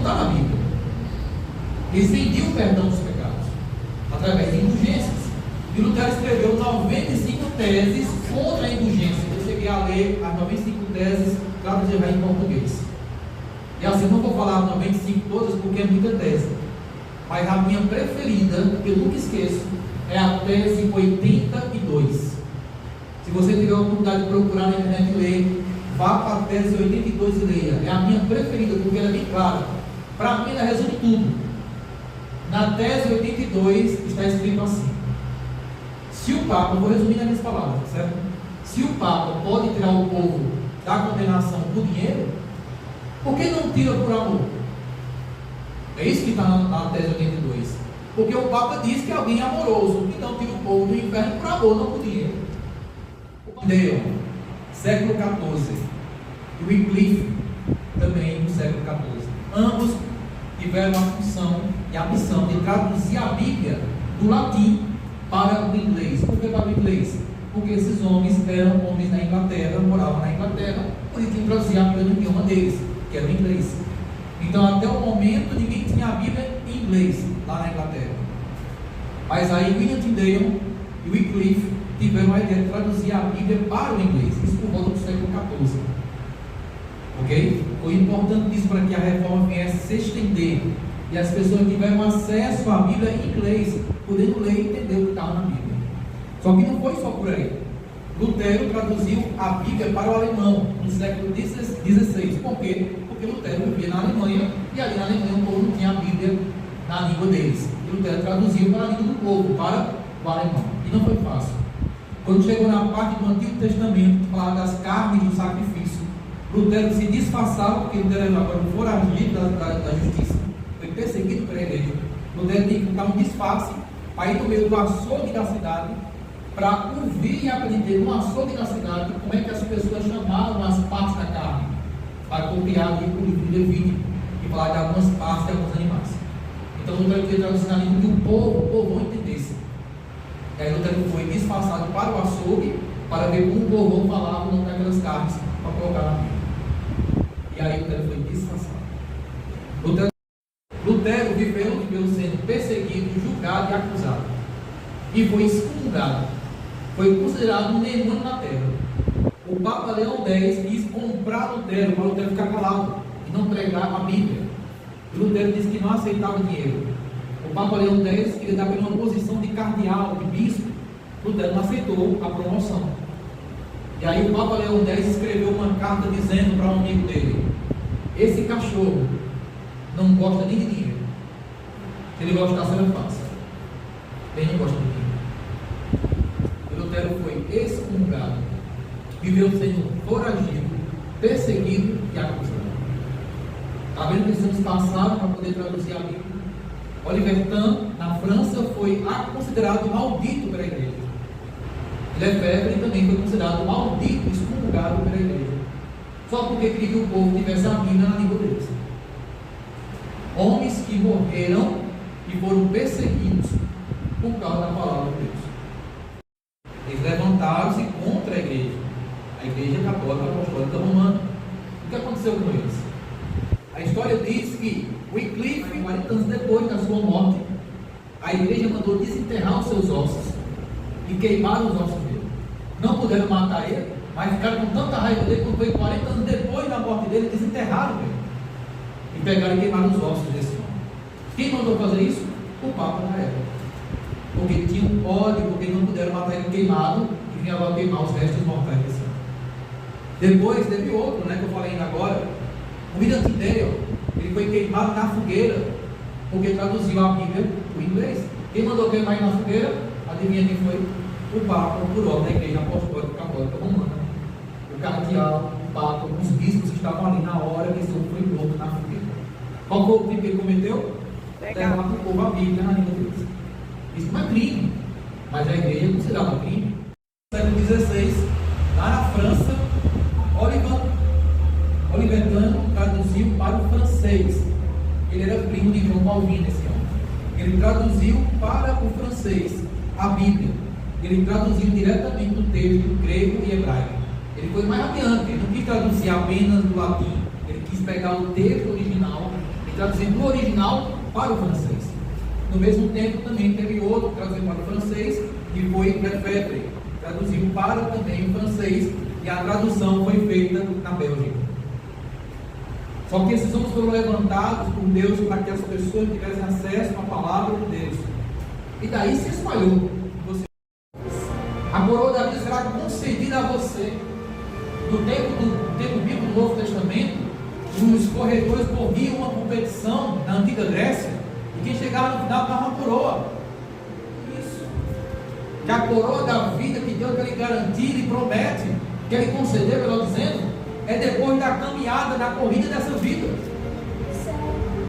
está na Bíblia. Eles vendiam o perdão dos pecados através de indulgências. E Lutero escreveu 95 teses contra a indulgência. Eu cheguei a ler as 95 teses, traduzir em português. E assim, não vou falar as 95 todas, porque é muita tese. Mas a minha preferida, que eu nunca esqueço, é a tese 82. Se você tiver a oportunidade de procurar na internet e ler, vá para a tese 82 e leia. É a minha preferida, porque ela é bem clara. Para mim, ela resume tudo. Na tese 82 está escrito assim: se o Papa, vou resumir nas minhas palavras, certo? Se o Papa pode tirar o povo da condenação por dinheiro, por que não tira por amor? É isso que está na tese 82. Porque o Papa diz que alguém é amoroso, então tira o povo do inferno por amor, não por dinheiro. Deu, século XIV, e Wycliffe, também no século XIV. Ambos tiveram a função e a missão de traduzir a Bíblia do latim para o inglês. Por que para o inglês? Porque esses homens eram homens da Inglaterra, moravam na Inglaterra, por isso tinham que traduzir a Bíblia no idioma deles, que era o inglês. Então, até o momento, ninguém tinha a Bíblia em inglês lá na Inglaterra. Mas aí William Tyndale e Wycliffe tiveram a ideia de traduzir a Bíblia para o inglês, isso por volta do século XIV. Ok? Foi importante isso para que a reforma viesse se estender e as pessoas tiveram acesso à Bíblia em inglês, podendo ler e entender o que estava na Bíblia. Só que não foi só por aí. Lutero traduziu a Bíblia para o alemão no século XVI. Por quê? Porque Lutero vivia na Alemanha e ali na Alemanha o povo não tinha a Bíblia na língua deles. E Lutero traduziu para a língua do povo, para o alemão. E não foi fácil. Quando chegou na parte do Antigo Testamento, falava das carnes do sacrifício, Lutero se disfarçava, porque Lutero era agora um foragido da justiça, foi perseguido pela igreja. Lutero tinha que dar um disfarce para ir no meio do açougue da cidade, para ouvir e aprender no açougue da cidade como é que as pessoas chamavam as partes da carne, para copiar ali o livro de Levítico e falar de algumas partes de alguns animais. Então Lutero queria traduzir na língua que o povo entendesse. E aí Lutero foi disfarçado para o açougue para ver como o povo falava o nome daquelas carnes para colocar na Bíblia. E aí Lutero foi disfarçado. Lutero viveu sendo perseguido, julgado e acusado. E foi excomungado. Foi considerado um demônio na terra. O Papa Leão X quis comprar Lutero para Lutero ficar calado e não pregar a Bíblia. E Lutero disse que não aceitava dinheiro. O Papa Leão X queria dar para ele uma posição de cardeal, de bispo. Lutero não aceitou a promoção. E aí o Papa Leão X escreveu uma carta dizendo para um amigo dele: esse cachorro não gosta nem de dinheiro. Se ele gostasse era fácil. Ele não gosta de dinheiro. E Lutero foi excomungado, viveu sendo foragido, perseguido e acusado. Está vendo que esses anos passaram para poder traduzir a Bíblia? Oliver Tam, na França, foi considerado maldito pela igreja. Lefebvre também foi considerado maldito, excomungado pela igreja, só porque queria que o povo tivesse a Bíblia na língua deles. Homens que morreram e foram perseguidos por causa da palavra de Deus. Eles levantaram-se contra a igreja católica apostólica romana. O que aconteceu com eles? A história diz que Wycliffe, 40 anos depois da sua morte, a igreja mandou desenterrar os seus ossos e queimaram os ossos dele. Não puderam matar ele, mas ficaram com tanta raiva dele, quando foi 40 anos depois da morte dele, desenterraram ele e pegaram e queimaram os ossos desse homem. Quem mandou fazer isso? O Papa na época. Porque tinha um ódio, porque não puderam matar ele queimado e vinha agora queimar os restos mortais desse homem. Depois teve outro, que eu falei ainda agora, o William Tyndale. Ele foi queimado na fogueira porque traduziu a Bíblia para o inglês. Quem mandou queimar ele na fogueira? Adivinha quem foi? O Papa, por ordem da Igreja Apostólica Católica Romana. O cardeal, o Papa, os bispos que estavam ali na hora que esse homem foi morto na fogueira. Qual foi o crime que ele cometeu? Levar para o povo a Bíblia na língua deles. Isso não é crime, mas a igreja considerava crime. No século XVI, lá na França, Oliver Tam traduziu para o francês. Ele era primo de João Calvino, esse homem. Ele traduziu para o francês a Bíblia. Ele traduziu diretamente do texto grego e hebraico. Ele foi mais adiante, ele não quis traduzir apenas do latim. Ele quis pegar o texto original e traduzindo do original para o francês. No mesmo tempo também teve outro traduzido para o francês, que foi Lefebvre, traduziu para também o francês, e a tradução foi feita na Bélgica. Só que esses homens foram levantados por Deus para que as pessoas tivessem acesso à palavra de Deus. E daí se espalhou. A coroa da vida será concedida a você. No tempo bíblico do Novo Testamento, os corredores corriam uma competição na antiga Grécia, e quem chegava no final dava uma coroa. Isso. Que a coroa da vida que Deus lhe garantir e promete, que Ele concedeu, melhor dizendo, é depois da caminhada, da corrida dessa vida.